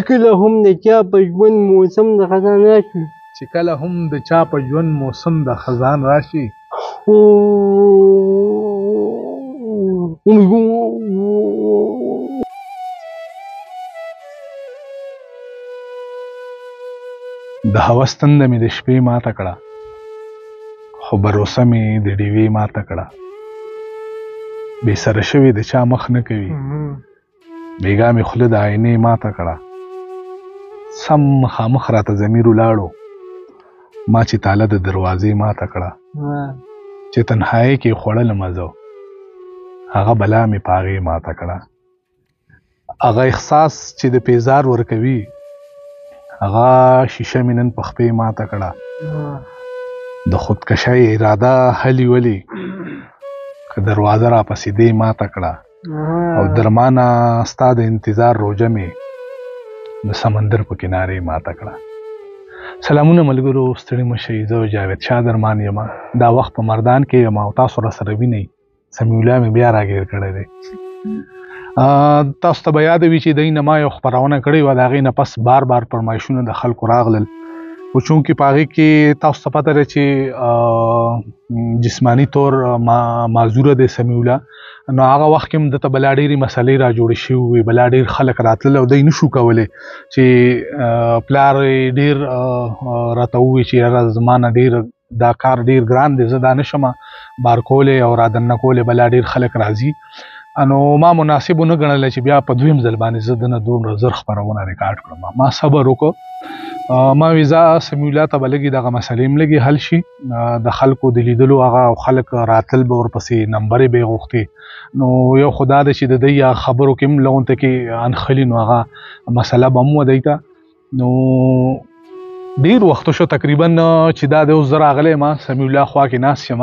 چې کله هم د چا په ژوند موسم د خزان راشي چې کله هم د چا په ژوند موسم د خزان راشي د هوس تنده مې د شپې ماته کړه خو بروسه مې د ډیوې ماته کړه بې سره شوې د چا مخ نه کوي بیګا مې خوله د آینې ماته کړه سم مخامخ راته ضمیر ولاړو ما چې تاله د دروازې ماته کړه چې تنهایۍ کې خوړل مزه هغه بلا مې په هغې ماته کړه هغه احساس چې د پیزار ورکوي هغه شیشه مې نن په خپې ماته کړه د خودکشۍ اراده هلې ولې که دروازه راپسې دې ماته کړه او درمانه ستا د انتظار روژه مې د سمندر په کنارې ماته کړه. سلامونه ملګرو، ستړي مه شئ. زه جاوید شاه درمان یم. دا وخت په مردان کې یم او تاسو راسره وینئ سمیع الله مې بیا راګیر کړی دی. تاسو ته به یاد وي چې دی نه ما یو خپرونه کړې وه، د هغې نه پس بار بار فرمایشونه د خلکو راغلل، خو چونکې په هغې کې تاسو ته پته ده چې جسماني طور معذوره دی سمیع الله، نو هغه وخت کې هم دته بلا ډېرې مسلې را جوړې شوي وې، بلا ډېر خلک راتلل او دی نشو کولی چې پلار یې ډېر راته ووایي چې یاره زما نه ډېر دا کار ډېر ګران دی، زه دا نشم بار کولی او را دننه کولی، بلا ډېر خلک راځي. نو ما مناسب ونه ګڼله چې بیا په دویم ځل باندې زه دنه دومره زر خپرونه ریکارډ کړم. ما صبر وکړو، ما وی زه سمیع الله ته به لږې دغه مسلې هم لږې حل شي، د خلکو د لیدلو هغه خلک راتل به ورپسې نمبرې به یې غوښتې، نو یو خو دا ده چې د دی خبرو کې هم لغونته کې انخلي، نو هغه مسله به هم ودی ته. نو ډېر وخت شو تقریبا چې دا د اوس زه راغلی یم سمیع الله خوا کې ناست یم،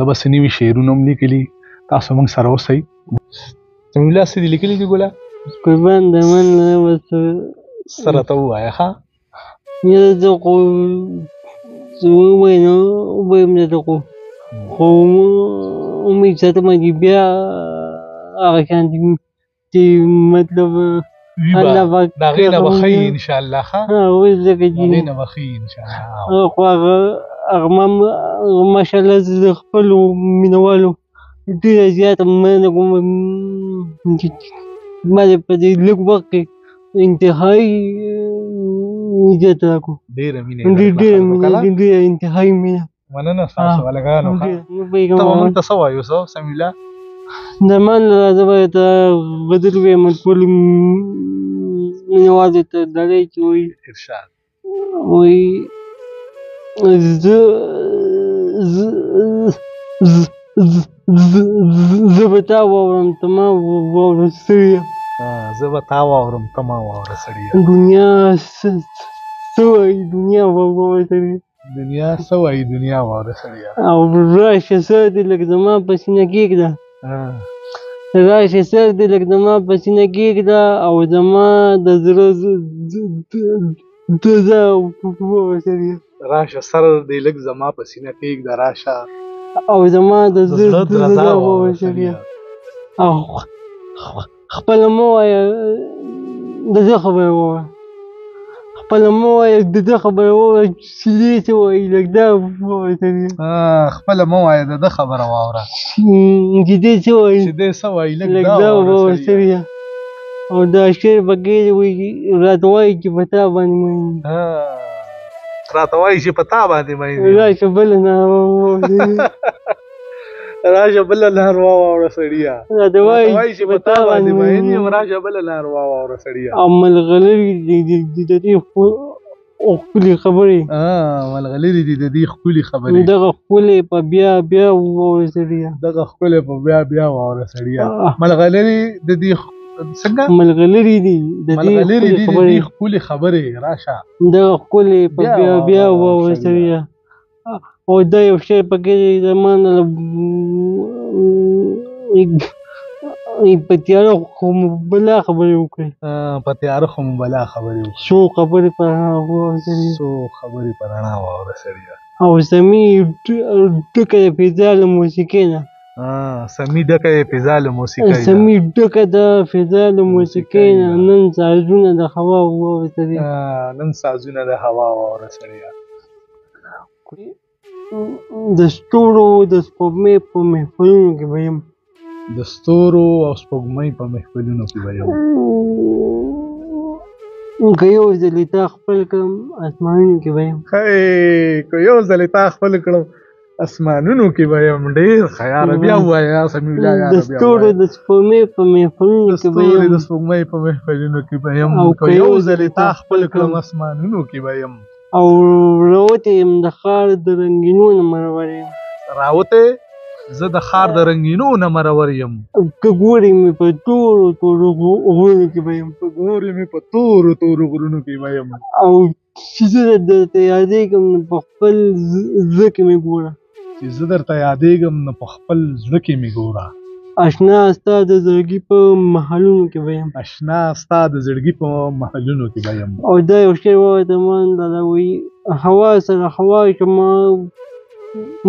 ده بس نوي شعرونه هم لیکلي، تاسو موږ سره اوسئ. سمیع الله څه دې لیکلي دي ګله؟ قربان د من څه راته ووایه ښه. یاره زه خو ووایم نو ووایم درته خو امید ساتم چې بیا هغه شان چې مطلب الله پاک د هغې نه به ښایي انشاءالله ښه، ځکه چې د هغې نه به ښایي انشاءالله. خو هغه ماشاءالله زه د خپلو مینهوالو ډېره زیاته مننه کوم چې ما دې په دې لږ وخت کې انتهایي عزت راکړو، ډېره مینه ډېره انتهایي مینه. مننه ستاسو هلکانو. ته به موږ ته څه وایو څه سمیع الله؟ درمان راځه به ته بدل ویم ټولو مینهوالو ته دا دی چې وایي ارشاد وایي زه به تا واورم ته ما واوره سړیه، زه به تا واورم ته ما واوره سړیه، دنیا څه وایي دنیا واوره سړیه، دنیا څه وایي دنیا واوره سړیه. او راشه سر دې لږ زما په سینه کېږده، راشه سر دې لږ زما په سینه کېږده او زما د زړه درزه واوره سړیه، راشه سر دې لږ زما په سینه کېږده، راشه او زما د زړه درزه واوره سړیه. او خپله مه وایه د ده خبره ووایه، خپله مه وایه د ده خبره ووایه چې دې څه وایي لږ دا ووایه سړیه. خپله مه وایه د ده خبره واوره چې دې څه وایي لږ دا ووایه سړیه. او دا شعر پکې راته وایي چې په تا باندې مین، راته وایي چې په تا باندې مین، راشه بله ناروا ووایه، راشه بله ناروا واوره سړیه، راته وایي چې په تا باندې مین یم، راشه بله ناروا واوره سړیه. او ملغلرې دي د دې ښکلې خبرې، ملغلرې دي د دې ښکلې خبرې، دغه ښکلې په بیا بیا واوره سړیه، دغه ښکلې په بیا بیا واوره سړیه. ملغلرې د دې څنګه ملغلرې دي د دې ښکلې خبرې، راشه دغه ښکلې په بیا بیا واوره سړیه. او دا یو شی پکې زما نه په تیاره خو مو بلا خبرې وکړې، په تیاره خو مو بلا خبرې وکړې، څو خبرې په رڼا واوره سړیه، څو خبرې په رڼا واوره سړیه. او سمیع ټکه د فضا له موسیقۍ نه سمي ډکه یې فضا له موسیقۍ ده. سمي ډکه ده فضا له موسیقۍ نه. نن سازونه د هوا واورسړې. نن سازونه د هوا واورسړې. د ستورو د سپوږمۍ په محفلونو کې به یم. د ستورو او سپوږمۍ په محفلونو کې به یم. که یو ځلې تا خپل کړم اسمانونو کې به یم. که یو ځلې تا خپل کړم اسمانونو کې به یم. ډېر ښه یاره بیا ووایه سمیع الله یاره. د ستورو د سپوږمۍ په محفلونو کې به یم. د سپوږمۍ په محفلونو کې به یم. که یو ځلې تا خپل کړم اسمانونو کې به یم. او راوتی یم د ښار د رنګینو نه مرور یم. راوتی زه د ښار د رنګینو نه مرور یم. که ګورې مې په تورو تورو غرونو کې به یم. که ګورې مې په تورو تورو غرونو کې به یم. او چې زه درته یادېږم نو په خپل زړه کې مې ګوره. چې زه درته یادېږم نو په خپل زړه کې مې ګوره. اشنا ستا د زړګي په محلونو کې به یم. اشنا ستا د زړګي په محلونو کې به یم. او دا یو شعر وایي مان لالا وایي هوا سره هوا شمه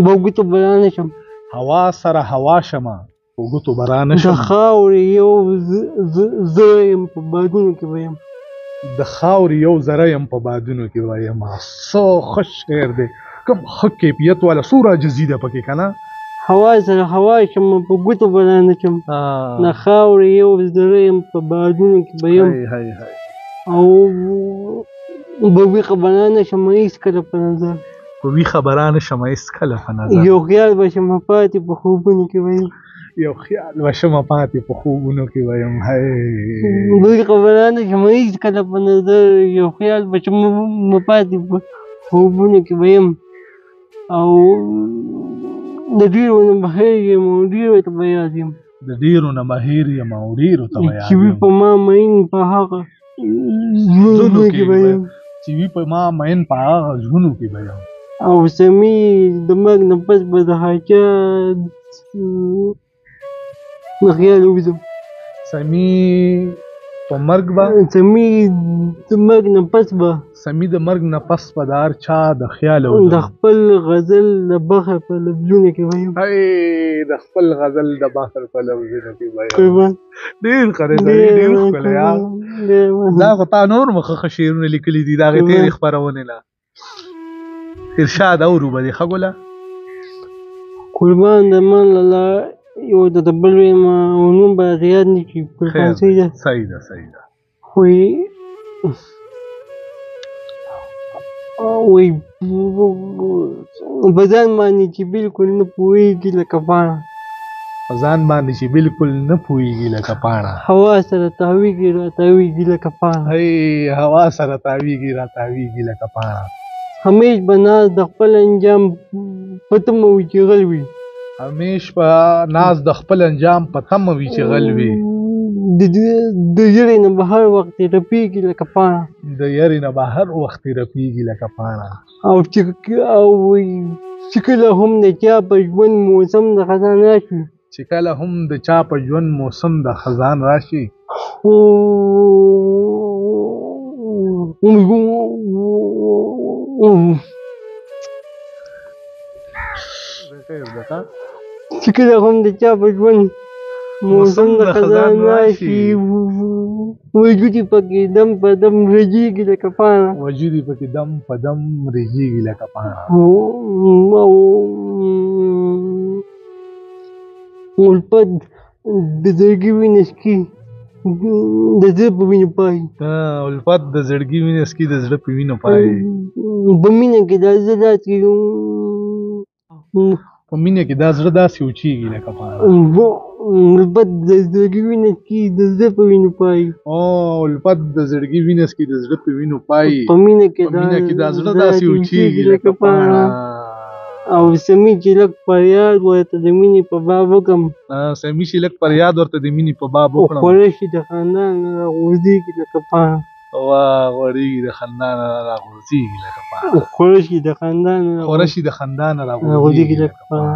په ګوتو به رانه شم. هوا سره هوا شمه په ګوتو به رانه شم. د خاورې یو زره یم په بادونو کې به یم. د خاورې یو ذره یم په بادونو کې به یم. څه ښه شعر دی. کوم ښه کیفیت والا څو راجزي ده پکې که نه. هوا سره هوا شمه په ګوتو به رانه شم. د خاورې یو زره یم په بادونو کې به یم. او به ویښه به رانه شمه هېڅکله په نظر. په ویښه به رانه شمه هېڅکله په نظر. یو خیال به شمه پاتې په خوبونو کې به یم. یو خیال به شمه پاتې په خوبونو کې به یم. ویښه به رانه شمه هېڅکله په نظر. یو خیال به شمه پاتې په خوبونو کې به یم. او د ډېرو نه بهر یم او ډېرو ته به یاد یم. د ډېرو نه بهر یم او ډېرو ته به یاد یم. چې وي په ما مین په هغه زړونو کې به یم. چې وي په ما مین په هغه زړونو کې به یم. او سمي د مرګ نه پس به د هاچا د خیال ووځم. سمي په مرګ به سمي د مرګ نه پس به سمي د مرګ نه پس به د هر چا د خیال ووځم. د خپل غزل د بحر په لفظونو کې به یم. د خپل غزل د بحر په لفظونو کې به یم. ډېر ښه دی سړي. ډېر ښکلی یار. دا خو تا نور مخه ښه شعرونه لیکلي دي د هغې تېرې خپرونې نه. ارشاد اورو به دې ښه ګله. قربان د مان لالا یو د بل ویم او نوم به راته یاد نه شي. صحیح ده صحیح ده. وایي په ځان باندې چې بلکل نه پوهېږي لکه پاڼه. په ځان باندې چې بلکل نه پوهېږي لکه پاڼه. هوا سره تاویږي را تاویږي لکه پاڼه. هوا سره تاویږي را تاویږي لکه پاڼه. همیش به ناز د خپل انجام په تمه وي چې غل وي. همیش به ناز د خپل انجام په تمه وي چې غل وي. د یرې نه به هر وخت رپېږي لکه پاڼه. د یرې نه به هر وخت رپېږي لکه پاڼه. او چې کله هم د چا په ژوند موسم د خزان راشي. چې کله هم د چا په ژوند موسم د خزان راشي. چې کله هم د چا په ژوند موسم د خزان راشي. وجود یې پکې دم په دم رژېږي لکه پاڼه. وجود یې پکې دم په دم رژېږي لکه پاڼه. الفت د زړګي وینه څکي د زړه په وینو پایي. الفت د زړګي وینه څکي د زړه په وینو پایي. په مینه کې دا زړه داسې په مینه کې دا زړه داسې وچېږي لکه پاڼه. الفت د زړګي وینه څکي د زړه په وینو پایي. الفت د زړګي وینه څکي د زړه په وینو پایي. په مینه کې دا زړه داسې وچېږي لکه پاڼه. او سمي چې لږ فریاد ورته د مینې په باب وکړم. سمي چې لږ فریاد ورته د مینې په باب وکړم. خوره شي د خندان راغورځېږي لکه پاڼه. غوړېږي د خندان راغورځېږي لکه پاڼه. خوره شي د خندان راغورځېږي لکه پاڼه.